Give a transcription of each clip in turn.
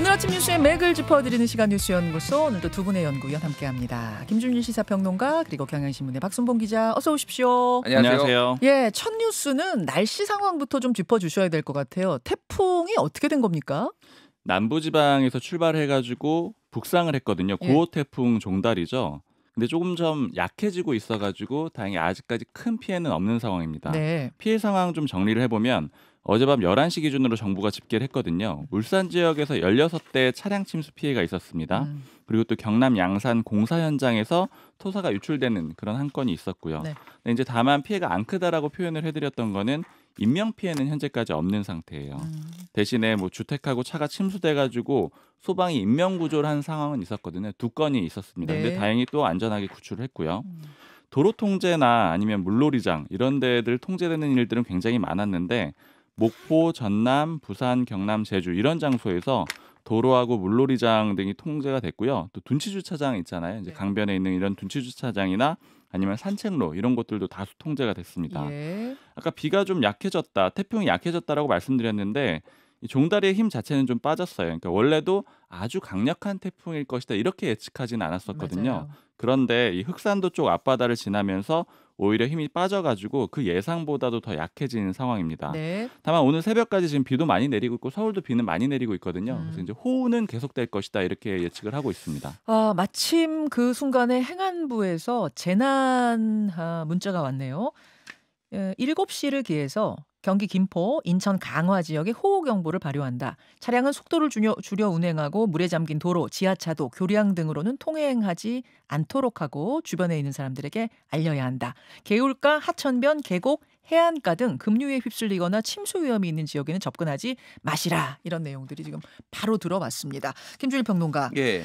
오늘 아침 뉴스의 맥을 짚어드리는 시간 뉴스연구소, 오늘도 두 분의 연구위원 함께합니다. 김준일 시사평론가 그리고 경향신문의 박순봉 기자, 어서 오십시오. 안녕하세요. 예, 첫 뉴스는 날씨 상황부터 좀 짚어주셔야 될 것 같아요. 태풍이 어떻게 된 겁니까? 남부지방에서 출발해가지고 북상을 했거든요. 9호 태풍 종달이죠. 근데 조금 좀 약해지고 있어가지고 다행히 아직까지 큰 피해는 없는 상황입니다. 네. 피해 상황 좀 정리를 해보면 어젯밤 11시 기준으로 정부가 집계를 했거든요. 울산 지역에서 16대 차량 침수 피해가 있었습니다. 그리고 또 경남 양산 공사 현장에서 토사가 유출되는 그런 한 건이 있었고요. 네. 근데 이제 다만 피해가 안 크다라고 표현을 해드렸던 거는 인명 피해는 현재까지 없는 상태예요. 대신에 뭐 주택하고 차가 침수돼가지고 소방이 인명 구조를 한 상황은 있었거든요. 2건이 있었습니다. 네. 근데 다행히 또 안전하게 구출을 했고요. 도로 통제나 아니면 물놀이장 이런 데들 통제되는 일들은 굉장히 많았는데 목포, 전남, 부산, 경남, 제주 이런 장소에서 도로하고 물놀이장 등이 통제가 됐고요. 또 둔치 주차장 있잖아요. 이제 강변에 있는 이런 둔치 주차장이나 아니면 산책로 이런 곳들도 다수 통제가 됐습니다. 예. 아까 비가 좀 약해졌다, 태풍이 약해졌다라고 말씀드렸는데 이 종다리의 힘 자체는 좀 빠졌어요. 그러니까 원래도 아주 강력한 태풍일 것이다 이렇게 예측하지는 않았었거든요. 맞아요. 그런데 이 흑산도 쪽 앞바다를 지나면서 오히려 힘이 빠져가지고 그 예상보다도 더 약해지는 상황입니다. 네. 다만 오늘 새벽까지 지금 비도 많이 내리고 있고 서울도 비는 많이 내리고 있거든요. 그래서 이제 호우는 계속될 것이다 이렇게 예측을 하고 있습니다. 마침 그 순간에 행안부에서 재난 문자가 왔네요. 7시를 기해서 경기 김포, 인천 강화 지역에 호우경보를 발효한다. 차량은 속도를 줄여 운행하고 물에 잠긴 도로, 지하차도, 교량 등으로는 통행하지 않도록 하고 주변에 있는 사람들에게 알려야 한다. 개울가, 하천변, 계곡, 해안가 등 급류에 휩쓸리거나 침수 위험이 있는 지역에는 접근하지 마시라. 이런 내용들이 지금 바로 들어왔습니다. 김준일 평론가. 예.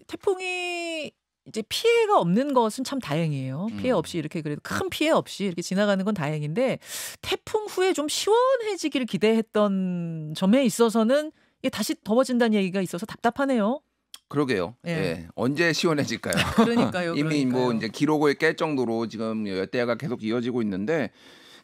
태풍이 이제 피해가 없는 것은 참 다행이에요. 피해 없이 이렇게 그래도 큰 피해 없이 이렇게 지나가는 건 다행인데 태풍 후에 좀 시원해지기를 기대했던 점에 있어서는 이게 다시 더워진다는 얘기가 있어서 답답하네요. 그러게요. 예. 예. 언제 시원해질까요? 그러니까요. 이미 뭐 이제 기록을 깰 정도로 지금 열대야가 계속 이어지고 있는데,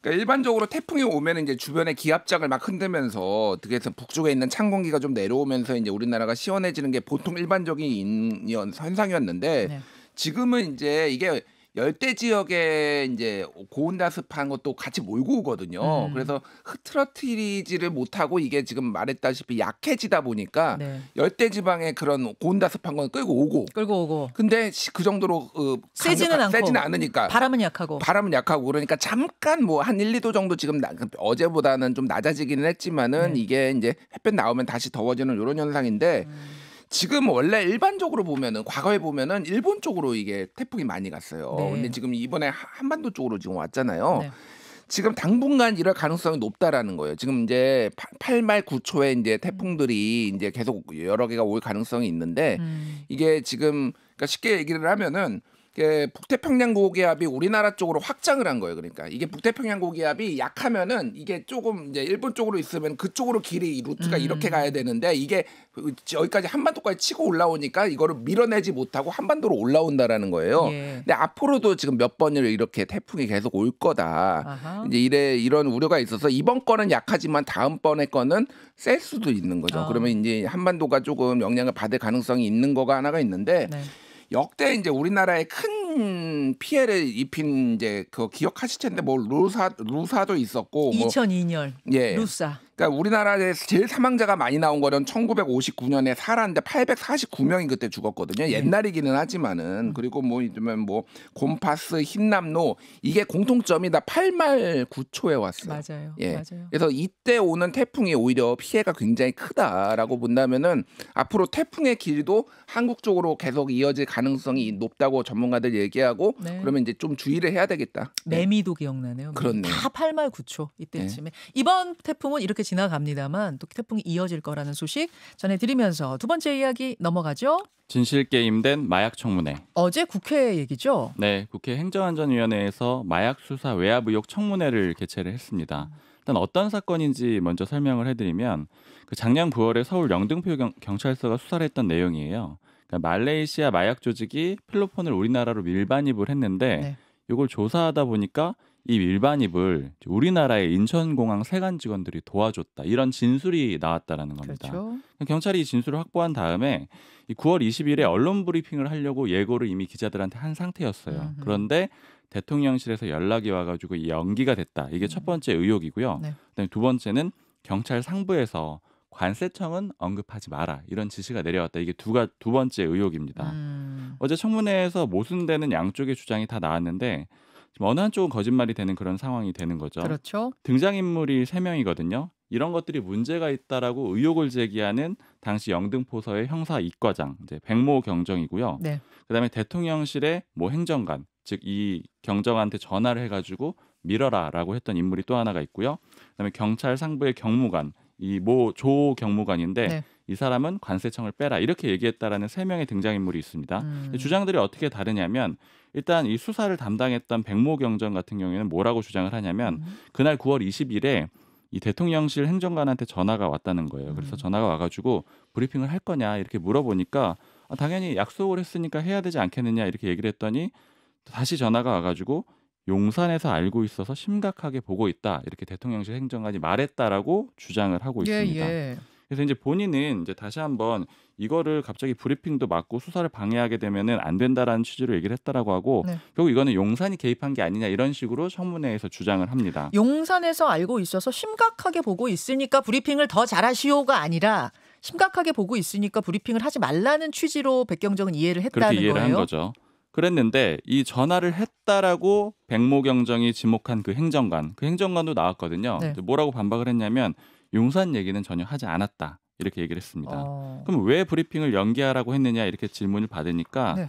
그러니까 일반적으로 태풍이 오면 이제 주변에 기압장을 막 흔들면서 어떻게 해서 북쪽에 있는 찬 공기가 좀 내려오면서 이제 우리나라가 시원해지는 게 보통 일반적인 현상이었는데, 네. 지금은 이제 이게 열대 지역에 이제 고온다습한 것도 같이 몰고 오거든요. 그래서 흐트러뜨리지를 못하고 이게 지금 말했다시피 약해지다 보니까 네. 열대 지방에 그런 고온다습한 건 끌고 오고. 근데 그 정도로 세지는 않고 세지는 않으니까 바람은 약하고 그러니까 잠깐 뭐 한 1, 2도 정도 지금 어제보다는 좀 낮아지기는 했지만은 네. 이게 이제 햇볕 나오면 다시 더워지는 이런 현상인데 지금 원래 일반적으로 보면은 과거에 보면은 일본 쪽으로 이게 태풍이 많이 갔어요. 네. 근데 지금 이번에 한반도 쪽으로 지금 왔잖아요. 네. 지금 당분간 이럴 가능성이 높다라는 거예요. 지금 이제 8말 9초에 이제 태풍들이 이제 계속 여러 개가 올 가능성이 있는데 이게 지금 그러니까 쉽게 얘기를 하면은 북태평양 고기압이 우리나라 쪽으로 확장을 한 거예요. 그러니까 이게 북태평양 고기압이 약하면은 이게 조금 이제 일본 쪽으로 있으면 그쪽으로 길이 루트가 이렇게 가야 되는데 이게 여기까지 한반도까지 치고 올라오니까 이거를 밀어내지 못하고 한반도로 올라온다라는 거예요. 예. 근데 앞으로도 지금 몇 번을 이렇게 태풍이 계속 올 거다. 아하. 이제 이런 우려가 있어서 이번 거는 약하지만 다음번에 거는 셀 수도 있는 거죠. 그러면 이제 한반도가 조금 영향을 받을 가능성이 있는 거가 하나가 있는데. 네. 역대 이제 우리나라에 큰 피해를 입힌 이제 그 기억하실 텐데 뭐 루사도 있었고 2002년 예. 루사. 그러니까 우리나라에서 제일 사망자가 많이 나온 거는 1959년에 사라인데 849명이 그때 죽었거든요. 옛날이기는 하지만은 그리고 뭐 이러면 뭐 곰파스, 흰남노 이게 공통점이 다 8말 9초에 왔어요. 맞아요. 예. 맞아요. 그래서 이때 오는 태풍이 오히려 피해가 굉장히 크다라고 본다면은 앞으로 태풍의 길도 한국 쪽으로 계속 이어질 가능성이 높다고 전문가들 얘기하고 네. 그러면 이제 좀 주의를 해야 되겠다. 매미도 기억나네요. 그렇네요. 다 8말 9초 이때쯤에. 이번 태풍은 이렇게 지나갑니다만 또 태풍이 이어질 거라는 소식 전해드리면서 두 번째 이야기 넘어가죠. 진실게임된 마약 청문회. 어제 국회 얘기죠. 네, 국회 행정안전위원회에서 마약 수사 외압 의혹 청문회를 개최를 했습니다. 일단 어떤 사건인지 먼저 설명을 해드리면 그 작년 9월에 서울 영등포 경찰서가 수사를 했던 내용이에요. 그러니까 말레이시아 마약 조직이 필로폰을 우리나라로 밀반입을 했는데 네. 이걸 조사하다 보니까 이 밀반입을 우리나라의 인천공항 세관 직원들이 도와줬다. 이런 진술이 나왔다라는 겁니다. 그렇죠. 경찰이 이 진술을 확보한 다음에 이 9월 20일에 언론 브리핑을 하려고 예고를 이미 기자들한테 한 상태였어요. 그런데 대통령실에서 연락이 와가지고 이 연기가 됐다. 이게 첫 번째 의혹이고요. 네. 그다음에 두 번째는 경찰 상부에서 관세청은 언급하지 마라. 이런 지시가 내려왔다. 이게 두 번째 의혹입니다. 어제 청문회에서 모순되는 양쪽의 주장이 다 나왔는데 지금 어느 한쪽은 거짓말이 되는 그런 상황이 되는 거죠. 그렇죠. 등장인물이 3명이거든요. 이런 것들이 문제가 있다라고 의혹을 제기하는 당시 영등포서의 형사 이과장 이제 백모 경정이고요. 네. 그다음에 대통령실의 모 행정관, 즉 이 경정한테 전화를 해가지고 밀어라라고 했던 인물이 또 하나가 있고요. 그다음에 경찰 상부의 경무관, 이 모 조 경무관인데 네. 이 사람은 관세청을 빼라 이렇게 얘기했다라는 3명의 등장인물이 있습니다. 주장들이 어떻게 다르냐면 일단 이 수사를 담당했던 백모 경정 같은 경우에는 뭐라고 주장을 하냐면 그날 9월 20일에 이 대통령실 행정관한테 전화가 왔다는 거예요. 그래서 전화가 와가지고 브리핑을 할 거냐 이렇게 물어보니까 당연히 약속을 했으니까 해야 되지 않겠느냐 이렇게 얘기를 했더니 다시 전화가 와가지고 용산에서 알고 있어서 심각하게 보고 있다 이렇게 대통령실 행정관이 말했다라고 주장을 하고 있습니다. 예. 그래서 이제 본인은 이제 다시 한번 이거를 갑자기 브리핑도 막고 수사를 방해하게 되면은 안 된다라는 취지로 얘기를 했다라고 하고 네. 결국 이거는 용산이 개입한 게 아니냐 이런 식으로 청문회에서 주장을 합니다. 용산에서 알고 있어서 심각하게 보고 있으니까 브리핑을 더 잘하시오가 아니라 심각하게 보고 있으니까 브리핑을 하지 말라는 취지로 백경정은 이해를 했다는 그렇게 이해를 거예요. 한 거죠. 그랬는데 이 전화를 했다라고 백모 경정이 지목한 그 행정관도 나왔거든요. 네. 뭐라고 반박을 했냐면 용산 얘기는 전혀 하지 않았다 이렇게 얘기를 했습니다. 그럼 왜 브리핑을 연기하라고 했느냐 이렇게 질문을 받으니까 네.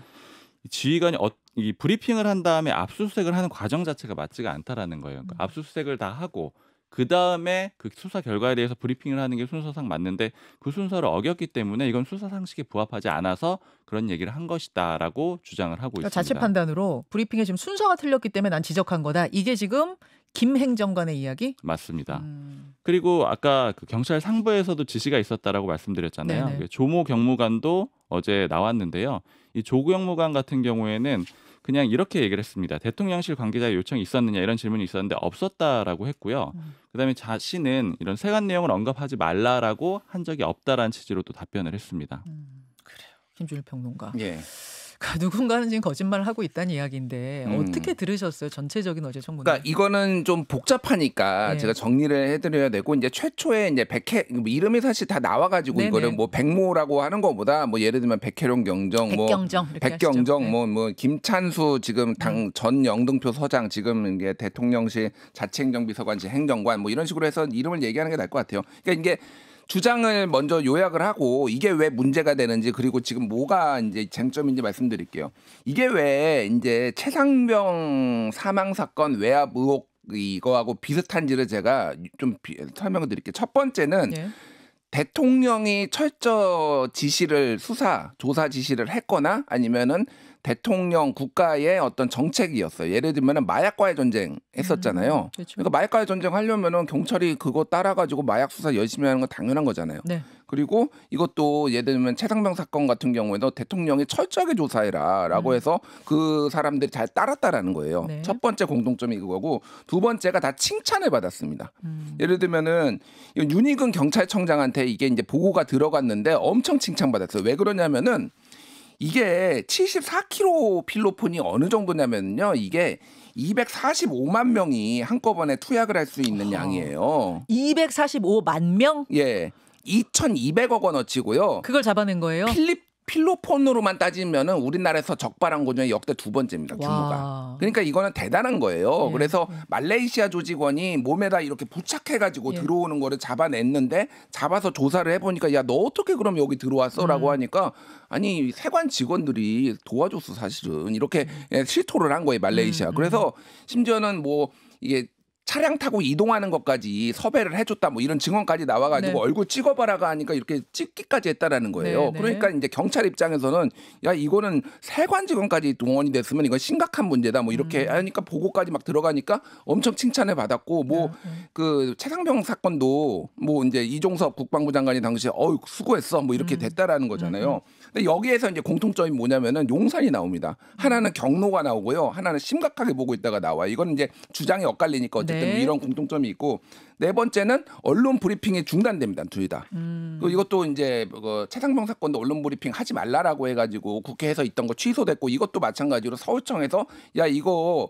지휘관이 이 브리핑을 한 다음에 압수수색을 하는 과정 자체가 맞지가 않다라는 거예요. 그러니까 압수수색을 다 하고 그 다음에 그 수사 결과에 대해서 브리핑을 하는 게 순서상 맞는데 그 순서를 어겼기 때문에 이건 수사 상식에 부합하지 않아서 그런 얘기를 한 것이다라고 주장을 하고 그러니까 있습니다. 자체 판단으로 브리핑에 지금 순서가 틀렸기 때문에 난 지적한 거다. 이게 지금 김 행정관의 이야기? 맞습니다. 그리고 아까 그 경찰 상부에서도 지시가 있었다라고 말씀드렸잖아요. 네네. 조모 경무관도 어제 나왔는데요. 이 조 경무관 같은 경우에는 그냥 이렇게 얘기를 했습니다. 대통령실 관계자의 요청이 있었느냐 이런 질문이 있었는데 없었다라고 했고요. 그다음에 자신은 이런 세관 내용을 언급하지 말라라고 한 적이 없다라는 취지로 또 답변을 했습니다. 그래요. 김준일 평론가. 예. 누군가는 지금 거짓말을 하고 있다는 이야기인데 어떻게 들으셨어요? 전체적인 어제 청문회. 그러니까 이거는 좀 복잡하니까 네. 제가 정리를 해드려야 되고 이제 최초에 이제 이름이 사실 다 나와가지고 네네. 이거를 뭐 백모라고 하는 것보다 뭐 예를 들면 백혜룡 경정, 백경정 뭐 이렇게 백경정, 하시죠. 네. 뭐 김찬수 지금 당 전 영등포 서장 지금 이게 대통령실 자치행정비서관실 행정관 뭐 이런 식으로 해서 이름을 얘기하는 게 나을 것 같아요. 그러니까 이게 주장을 먼저 요약을 하고 이게 왜 문제가 되는지 그리고 지금 뭐가 이제 쟁점인지 말씀드릴게요. 이게 왜 이제 최상병 사망 사건 외압 의혹 이거하고 비슷한지를 제가 좀 설명을 드릴게요. 첫 번째는 예. 대통령이 철저 지시를 조사 지시를 했거나 아니면은 대통령 국가의 어떤 정책이었어요. 예를 들면은 마약과의 전쟁 했었잖아요. 그렇죠. 그러니까 마약과의 전쟁 하려면은 경찰이 그거 따라가지고 마약 수사 열심히 하는 건 당연한 거잖아요. 네. 그리고 이것도 예를 들면 최상병 사건 같은 경우에도 대통령이 철저하게 조사해라라고 해서 그 사람들이 잘 따랐다라는 거예요. 네. 첫 번째 공통점이 그거고 두 번째가 다 칭찬을 받았습니다. 예를 들면은 윤희근 경찰청장한테 이게 이제 보고가 들어갔는데 엄청 칭찬받았어요. 왜 그러냐면은 이게 74kg 필로폰이 어느 정도냐면요. 이게 245만 명이 한꺼번에 투약을 할 수 있는 양이에요. 245만 명? 예. 2,200억 원어치고요. 그걸 잡아낸 거예요? 필로폰으로만 따지면은 우리나라에서 적발한 거 중에 역대 두 번째입니다. 규모가. 와. 그러니까 이거는 대단한 거예요. 예. 그래서 말레이시아 조직원이 몸에다 이렇게 부착해가지고 예. 들어오는 거를 잡아냈는데 잡아서 조사를 해보니까 야 너 어떻게 그럼 여기 들어왔어라고 하니까 아니 세관 직원들이 도와줬어 사실은 이렇게 실토를 한 거예요 말레이시아. 그래서 심지어는 뭐 이게 차량 타고 이동하는 것까지 섭외를 해줬다 뭐 이런 증언까지 나와가지고 네. 얼굴 찍어봐라가 하니까 이렇게 찍기까지 했다라는 거예요. 네, 네. 그러니까 이제 경찰 입장에서는 야 이거는 세관 직원까지 동원이 됐으면 이건 심각한 문제다 뭐 이렇게 하니까 보고까지 막 들어가니까 엄청 칭찬을 받았고 뭐 그 최상병 사건도 뭐 이제 이종섭 국방부 장관이 당시에 수고했어 뭐 이렇게 됐다라는 거잖아요. 근데 여기에서 이제 공통점이 뭐냐면은 용산이 나옵니다. 하나는 경로가 나오고요. 하나는 심각하게 보고 있다가 나와. 이건 이제 주장이 엇갈리니까 어쨌든 네. 이런 공통점이 있고 네 번째는 언론 브리핑이 중단됩니다. 둘 다. 그리고 이것도 이제 최상병 사건도 언론 브리핑 하지 말라라고 해가지고 국회에서 있던 거 취소됐고 이것도 마찬가지로 서울청에서 야 이거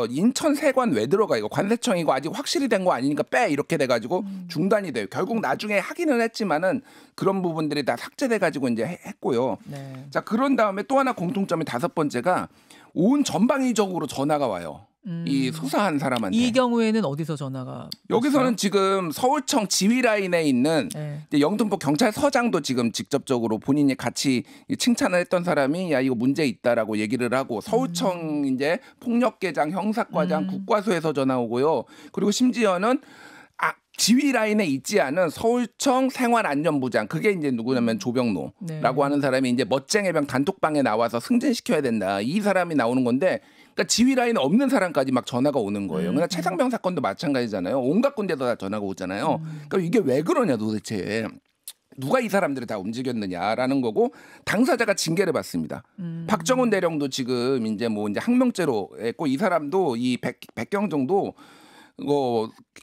인천 세관 왜 들어가 이거 관세청이고 아직 확실히 된 거 아니니까 빼 이렇게 돼가지고 중단이 돼요. 결국 나중에 하기는 했지만은 그런 부분들이 다 삭제돼가지고 이제 했고요. 네. 자 그런 다음에 또 하나 공통점이 다섯 번째가 온 전방위적으로 전화가 와요. 이 수사한 사람한테. 이 경우에는 어디서 전화가 여기서는 왔어요? 지금 서울청 지휘 라인에 있는 네. 이제 영등포 경찰서장도 지금 직접적으로 본인이 같이 칭찬을 했던 사람이 야 이거 문제 있다라고 얘기를 하고 서울청 이제 폭력계장 형사과장 국과수에서 전화 오고요. 그리고 심지어는 지휘 라인에 있지 않은 서울청 생활안전부장 그게 이제 누구냐면 조병노라고 네. 하는 사람이 이제 멋쟁이병 단톡방에 나와서 승진시켜야 된다. 이 사람이 나오는 건데 그러니까 지휘 라인에 없는 사람까지 막 전화가 오는 거예요. 그러니까 최상병 사건도 마찬가지잖아요. 온갖 군데서 다 전화가 오잖아요. 그러니까 이게 왜 그러냐 도대체. 누가 이 사람들을 다 움직였느냐라는 거고 당사자가 징계를 받습니다. 박정훈 대령도 지금 이제 뭐 이제 항명죄로 했고 이 사람도 이 백경정도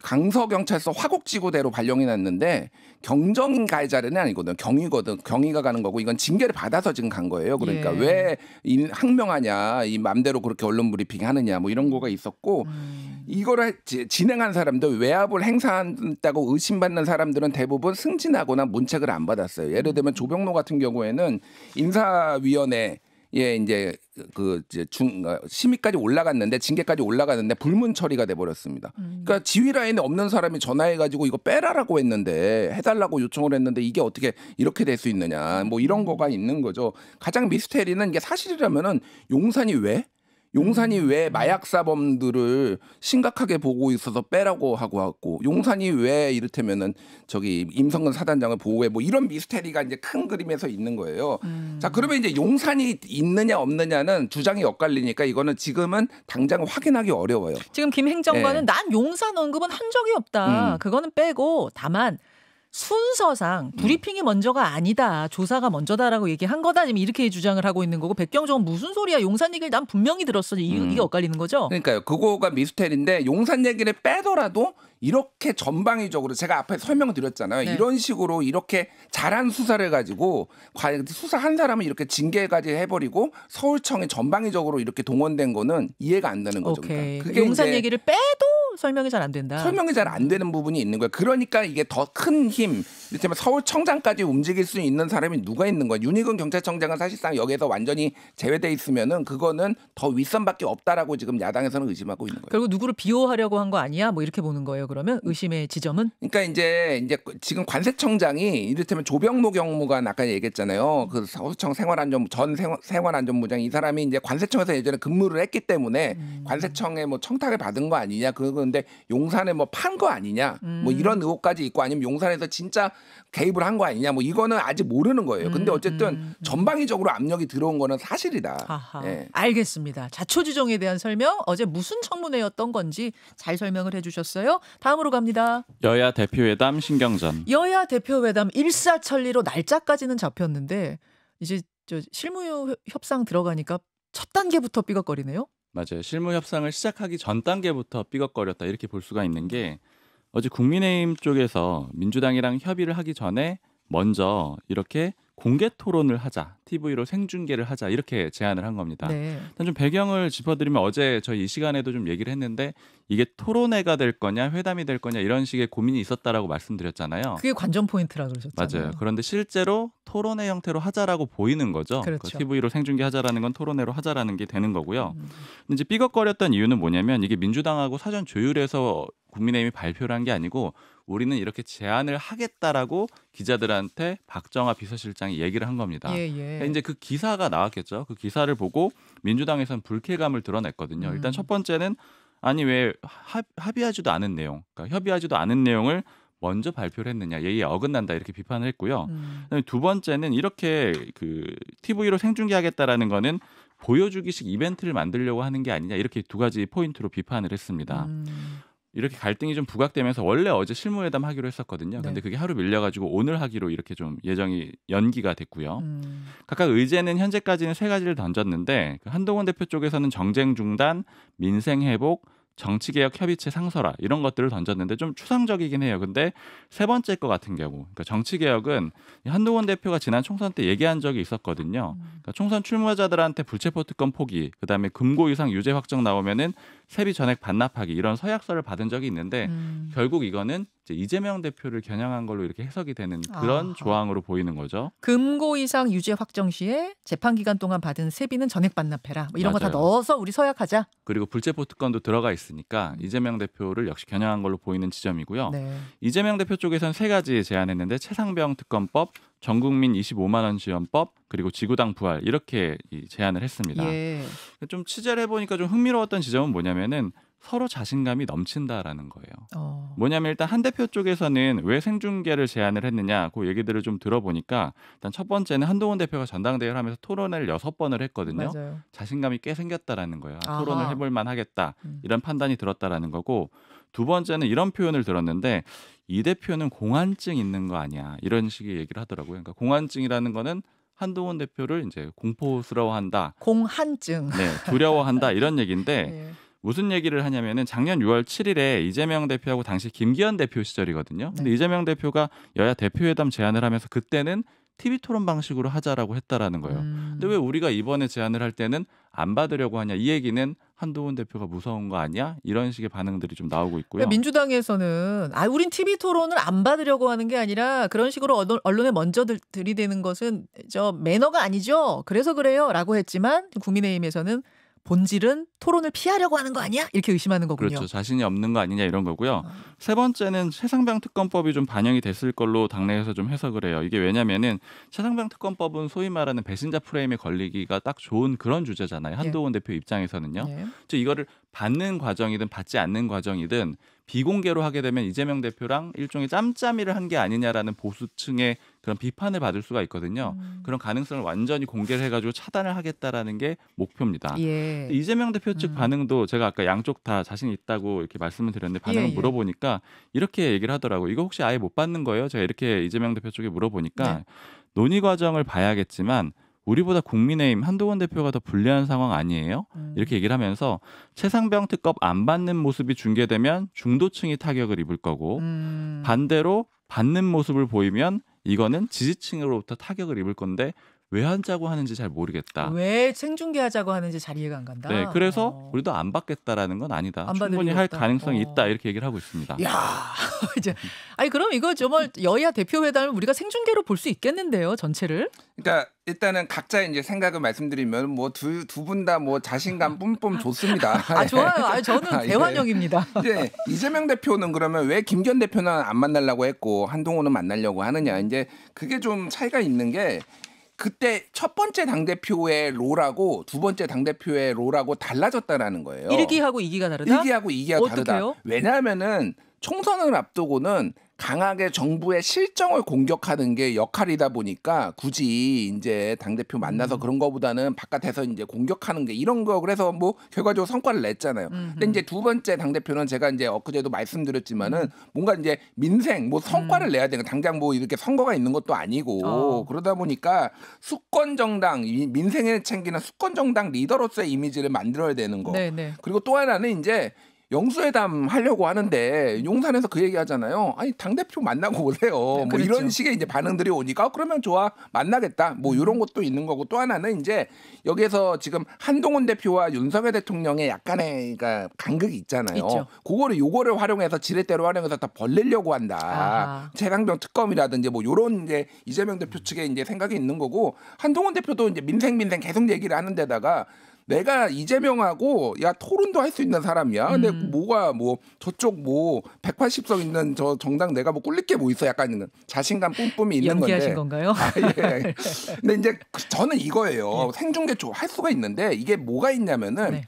강서경찰서 화곡지구대로 발령이 났는데 경정 가해자는 아니거든. 경위거든. 경위가 가는 거고 이건 징계를 받아서 지금 간 거예요. 그러니까 왜 항명하냐. 이 맘대로 그렇게 언론 브리핑 하느냐. 뭐 이런 거가 있었고 이거를 진행한 사람들 외압을 행사한다고 의심받는 사람들은 대부분 승진하거나 문책을 안 받았어요. 예를 들면 조병노 같은 경우에는 인사위원회 이제 심의까지 올라갔는데 징계까지 올라갔는데 불문 처리가 돼 버렸습니다. 그러니까 지휘 라인에 없는 사람이 전화해 가지고 이거 빼라라고 했는데 해달라고 요청을 했는데 이게 어떻게 이렇게 될 수 있느냐 뭐 이런 거가 있는 거죠. 가장 미스테리는 이게 사실이라면은 용산이 왜 마약 사범들을 심각하게 보고 있어서 빼라고 하고 왔고 용산이 왜 이를테면은 저기 임성근 사단장을 보호해 뭐 이런 미스테리가 이제 큰 그림에서 있는 거예요. 자 그러면 이제 용산이 있느냐 없느냐는 주장이 엇갈리니까 이거는 지금은 당장 확인하기 어려워요. 지금 김 행정관은 난 용산 언급은 한 적이 없다. 그거는 빼고 다만 순서상 브리핑이 먼저가 아니다. 조사가 먼저다라고 얘기한 거다. 지금 이렇게 주장을 하고 있는 거고 백경정은 무슨 소리야. 용산 얘기를 난 분명히 들었어. 이게 엇갈리는 거죠. 그러니까요. 그거가 미스테리인데 용산 얘기를 빼더라도 이렇게 전방위적으로 제가 앞에 설명을 드렸잖아요. 네. 이런 식으로 이렇게 잘한 수사를 가지고 수사한 사람을 이렇게 징계까지 해버리고 서울청이 전방위적으로 이렇게 동원된 거는 이해가 안 되는 거죠. 오케이. 그러니까 그게 용산 이제 얘기를 빼도 설명이 잘 안 된다. 설명이 잘 안 되는 부분이 있는 거예요. 그러니까 이게 더 큰 힘, 이를테면 서울청장까지 움직일 수 있는 사람이 누가 있는 거예요. 윤희근 경찰청장은 사실상 여기에서 완전히 제외돼 있으면은 그거는 더 윗선밖에 없다라고 지금 야당에서는 의심하고 있는 거예요. 결국 누구를 비호하려고 한 거 아니야? 뭐 이렇게 보는 거예요. 그러면 의심의 지점은? 그러니까 이제 지금 관세청장이 이를테면 조병노 경무관 아까 얘기했잖아요. 그 서울청 생활안전부장 이 사람이 이제 관세청에서 예전에 근무를 했기 때문에 관세청에 뭐 청탁을 받은 거 아니냐. 그런데 용산에 뭐 판 거 아니냐. 뭐 이런 의혹까지 있고 아니면 용산에서 진짜 개입을 한 거 아니냐. 뭐 이거는 아직 모르는 거예요. 근데 어쨌든 전방위적으로 압력이 들어온 거는 사실이다. 아하, 예. 알겠습니다. 자초지종에 대한 설명 어제 무슨 청문회였던 건지 잘 설명을 해주셨어요. 다음으로 갑니다. 여야 대표회담 신경전. 여야 대표회담 일사천리로 날짜까지는 잡혔는데 이제 실무 협상 들어가니까 첫 단계부터 삐걱거리네요. 맞아요. 실무 협상을 시작하기 전 단계부터 삐걱거렸다 이렇게 볼 수가 있는 게 어제 국민의힘 쪽에서 민주당이랑 협의를 하기 전에 먼저 이렇게 공개 토론을 하자, TV로 생중계를 하자 이렇게 제안을 한 겁니다. 네. 일단 좀 배경을 짚어드리면 어제 저희 이 시간에도 좀 얘기를 했는데 이게 토론회가 될 거냐 회담이 될 거냐 이런 식의 고민이 있었다라고 말씀드렸잖아요. 그게 관전 포인트라 그러셨잖아요. 맞아요. 그런데 실제로 토론회 형태로 하자라고 보이는 거죠. 그렇죠. TV로 생중계하자라는 건 토론회로 하자라는 게 되는 거고요. 근데 이제 삐걱거렸던 이유는 뭐냐면 이게 민주당하고 사전 조율해서 국민의힘이 발표를 한 게 아니고 우리는 이렇게 제안을 하겠다라고 기자들한테 박정아 비서실장이 얘기를 한 겁니다. 예. 그러니까 이제 그 기사가 나왔겠죠. 그 기사를 보고 민주당에서는 불쾌감을 드러냈거든요. 일단 첫 번째는 아니 왜 합의하지도 않은 내용, 그러니까 협의하지도 않은 내용을 먼저 발표를 했느냐, 예의에 어긋난다 이렇게 비판을 했고요. 그다음에 두 번째는 이렇게 그 TV로 생중계하겠다라는 거는 보여주기식 이벤트를 만들려고 하는 게 아니냐 이렇게 두 가지 포인트로 비판을 했습니다. 이렇게 갈등이 좀 부각되면서 원래 어제 실무회담 하기로 했었거든요. 근데 네. 그게 하루 밀려가지고 오늘 하기로 이렇게 좀 예정이 연기가 됐고요. 각각 의제는 현재까지는 세 가지를 던졌는데 한동훈 대표 쪽에서는 정쟁 중단, 민생 회복, 정치개혁 협의체 상설화 이런 것들을 던졌는데 좀 추상적이긴 해요. 근데 세 번째 거 같은 경우, 그러니까 정치개혁은 한동훈 대표가 지난 총선 때 얘기한 적이 있었거든요. 그러니까 총선 출마자들한테 불체포 특권 포기, 그다음에 금고 이상 유죄 확정 나오면은 세비 전액 반납하기 이런 서약서를 받은 적이 있는데 결국 이거는 이제 이재명 대표를 겨냥한 걸로 이렇게 해석이 되는 그런 아하. 조항으로 보이는 거죠. 금고 이상 유죄 확정 시에 재판 기간 동안 받은 세비는 전액 반납해라. 뭐 이런 거 다 맞아요. 넣어서 우리 서약하자. 그리고 불체포 특권도 들어가 있으니까 이재명 대표를 역시 겨냥한 걸로 보이는 지점이고요. 네. 이재명 대표 쪽에서는 세 가지 제안했는데 최상병 특검법, 전국민 25만 원 지원법, 그리고 지구당 부활 이렇게 제안을 했습니다. 예. 좀 취재를 해보니까 좀 흥미로웠던 지점은 뭐냐면은 서로 자신감이 넘친다라는 거예요. 뭐냐면 일단 한 대표 쪽에서는 왜 생중계를 제안을 했느냐 그 얘기들을 좀 들어보니까 일단 첫 번째는 한동훈 대표가 전당대회를 하면서 토론을 6번을 했거든요. 맞아요. 자신감이 꽤 생겼다라는 거예요. 아하. 토론을 해볼 만하겠다 이런 판단이 들었다라는 거고, 두 번째는 이런 표현을 들었는데 이 대표는 공안증 있는 거 아니야 이런 식의 얘기를 하더라고요. 그러니까 공안증이라는 거는 한동훈 대표를 이제 공포스러워한다, 공한증. 네, 두려워한다 이런 얘기인데 예. 무슨 얘기를 하냐면은 작년 6월 7일에 이재명 대표하고 당시 김기현 대표 시절이거든요. 근데 네. 이재명 대표가 여야 대표회담 제안을 하면서 그때는 TV 토론 방식으로 하자라고 했다라는 거예요. 근데 왜 우리가 이번에 제안을 할 때는 안 받으려고 하냐? 이 얘기는 한동훈 대표가 무서운 거 아니야? 이런 식의 반응들이 좀 나오고 있고요. 그러니까 민주당에서는 우린 TV 토론을 안 받으려고 하는 게 아니라 그런 식으로 언론에 먼저 들이대는 것은 저 매너가 아니죠. 그래서 그래요라고 했지만 국민의힘에서는 본질은 토론을 피하려고 하는 거 아니야? 이렇게 의심하는 거군요. 그렇죠. 자신이 없는 거 아니냐 이런 거고요. 세 번째는 최상병 특검법이 좀 반영이 됐을 걸로 당내에서 좀 해석을 해요. 이게 왜냐면은 최상병 특검법은 소위 말하는 배신자 프레임에 걸리기가 딱 좋은 그런 주제잖아요. 한동훈 대표 입장에서는요. 예. 즉 이거를 받는 과정이든 받지 않는 과정이든 비공개로 하게 되면 이재명 대표랑 일종의 짬짬이를 한 게 아니냐라는 보수층의 그런 비판을 받을 수가 있거든요. 그런 가능성을 완전히 공개를 해가지고 차단을 하겠다라는 게 목표입니다. 예. 이재명 대표 측 반응도 제가 아까 양쪽 다 자신 있다고 이렇게 말씀을 드렸는데 반응을 예. 물어보니까 이렇게 얘기를 하더라고요. 이거 혹시 아예 못 받는 거예요? 제가 이렇게 이재명 대표 쪽에 물어보니까 네. 논의 과정을 봐야겠지만 우리보다 국민의힘 한동훈 대표가 더 불리한 상황 아니에요? 이렇게 얘기를 하면서 최상병 특검 안 받는 모습이 중계되면 중도층이 타격을 입을 거고 반대로 받는 모습을 보이면 이거는 지지층으로부터 타격을 입을 건데 왜 하자고 하는지 잘 모르겠다. 왜 생중계하자고 하는지 잘 이해가 안 간다. 네, 그래서 우리도 안 받겠다라는 건 아니다. 안 충분히 받으려고 할 했다. 가능성이 있다 이렇게 얘기를 하고 있습니다. 야, 이제 아니 그럼 이거 정말 여야 대표 회담을 우리가 생중계로 볼 수 있겠는데요, 전체를? 그러니까 일단은 각자 이제 생각을 말씀드리면 뭐 두 분 다 뭐 자신감 뿜뿜 좋습니다. 좋아요. 저는 예. 대환영입니다. 이제 이재명 대표는 그러면 왜 김기현 대표는 안 만나려고 했고 한동훈은 만나려고 하느냐. 이제 그게 좀 차이가 있는 게 그때 첫 번째 당대표의 롤하고 두 번째 당대표의 롤하고 달라졌다라는 거예요. 1기하고 2기가 다르다? 1기하고 2기가 다르다. 어떡해요? 왜냐하면은 총선을 앞두고는 강하게 정부의 실정을 공격하는 게 역할이다 보니까 굳이 이제 당대표 만나서 그런 거보다는 바깥에서 이제 공격하는 게 이런 거 그래서 뭐 결과적으로 성과를 냈잖아요. 근데 이제 두 번째 당대표는 제가 이제 엊그제도 말씀드렸지만은 뭔가 이제 민생 뭐 성과를 내야 되는 당장 뭐 이렇게 선거가 있는 것도 아니고 그러다 보니까 수권 정당 민생을 챙기는 수권 정당 리더로서의 이미지를 만들어야 되는 거. 네네. 그리고 또 하나는 이제 영수회담 하려고 하는데 용산에서 그 얘기 하잖아요. 아니 당대표 만나고 오세요. 뭐 그렇죠. 이런 식의 이제 반응들이 오니까 그러면 좋아 만나겠다. 뭐 이런 것도 있는 거고 또 하나는 이제 여기에서 지금 한동훈 대표와 윤석열 대통령의 약간의 그러니까 간극이 있잖아요. 있죠. 요거를 활용해서 지렛대로 활용해서 다 벌리려고 한다. 아하. 최상병 특검이라든지 뭐 요런 이제 이재명 대표 측의 이제 생각이 있는 거고 한동훈 대표도 이제 민생 계속 얘기를 하는 데다가 내가 이재명하고 야 토론도 할 수 있는 사람이야. 근데 뭐가 뭐 저쪽 뭐 180석 있는 저 정당 내가 뭐 꿀릴 게 뭐 있어? 약간 자신감 뿜뿜이 있는 연기하신 건데. 건가요? 예. 근데 이제 저는 이거예요. 생중계 할 수가 있는데 이게 뭐가 있냐면은 네.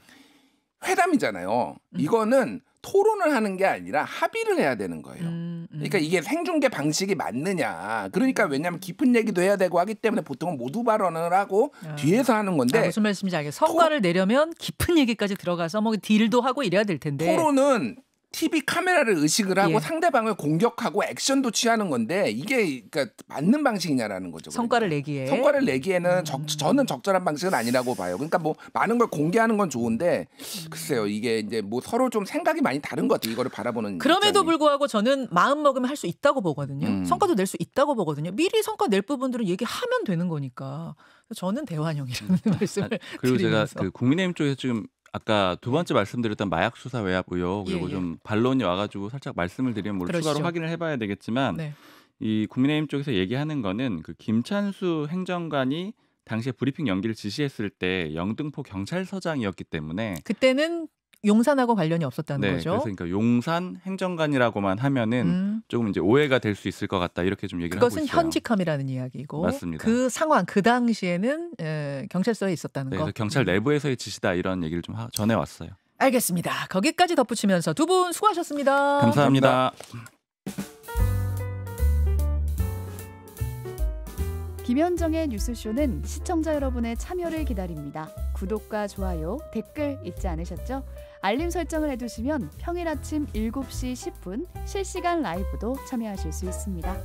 회담이잖아요. 이거는 토론을 하는 게 아니라 합의를 해야 되는 거예요. 그러니까 이게 생중계 방식이 맞느냐. 그러니까 왜냐하면 깊은 얘기도 해야 되고 하기 때문에 보통은 모두 발언을 하고 뒤에서 하는 건데. 무슨 말씀인지 알겠어요. 성과를 내려면 깊은 얘기까지 들어가서 뭐 딜도 하고 이래야 될 텐데. 토론은 TV 카메라를 의식을 하고 예. 상대방을 공격하고 액션도 취하는 건데 이게 그러니까 맞는 방식이냐라는 거죠. 성과를 그러니까. 내기에. 성과를 내기에는 저는 적절한 방식은 아니라고 봐요. 그러니까 뭐 많은 걸 공개하는 건 좋은데 글쎄요. 이게 이제 뭐 서로 좀 생각이 많이 다른 것 같아요. 이거를 바라보는 그럼에도 입장이. 불구하고 저는 마음 먹으면 할 수 있다고 보거든요. 성과도 낼 수 있다고 보거든요. 미리 성과 낼 부분들은 얘기하면 되는 거니까. 저는 대환영이라는 말씀을 그리고 드리면서. 제가 그 국민의힘 쪽에서 지금 아까 두 번째 말씀드렸던 마약 수사 외압 의혹 그리고 예, 예. 좀 반론이 와가지고 살짝 말씀을 드리면 뭘 그러시죠. 추가로 확인을 해봐야 되겠지만 네. 이 국민의힘 쪽에서 얘기하는 거는 그 김찬수 행정관이 당시에 브리핑 연기를 지시했을 때 영등포 경찰서장이었기 때문에 그때는 용산하고 관련이 없었다는 네, 거죠. 그래서 그러니까 용산 행정관이라고만 하면은 조금 이제 오해가 될 수 있을 것 같다 이렇게 좀 얘기를 하고 그것은 있어요. 현직함이라는 이야기고 맞습니다. 그 상황 그 당시에는 경찰서에 있었다는 네, 거. 그래서 경찰 내부에서의 지시다 이런 얘기를 좀 전해왔어요. 알겠습니다. 거기까지 덧붙이면서 두 분 수고하셨습니다. 감사합니다. 김현정의 뉴스쇼는 시청자 여러분의 참여를 기다립니다. 구독과 좋아요, 댓글 잊지 않으셨죠? 알림 설정을 해두시면 평일 아침 7시 10분 실시간 라이브도 참여하실 수 있습니다.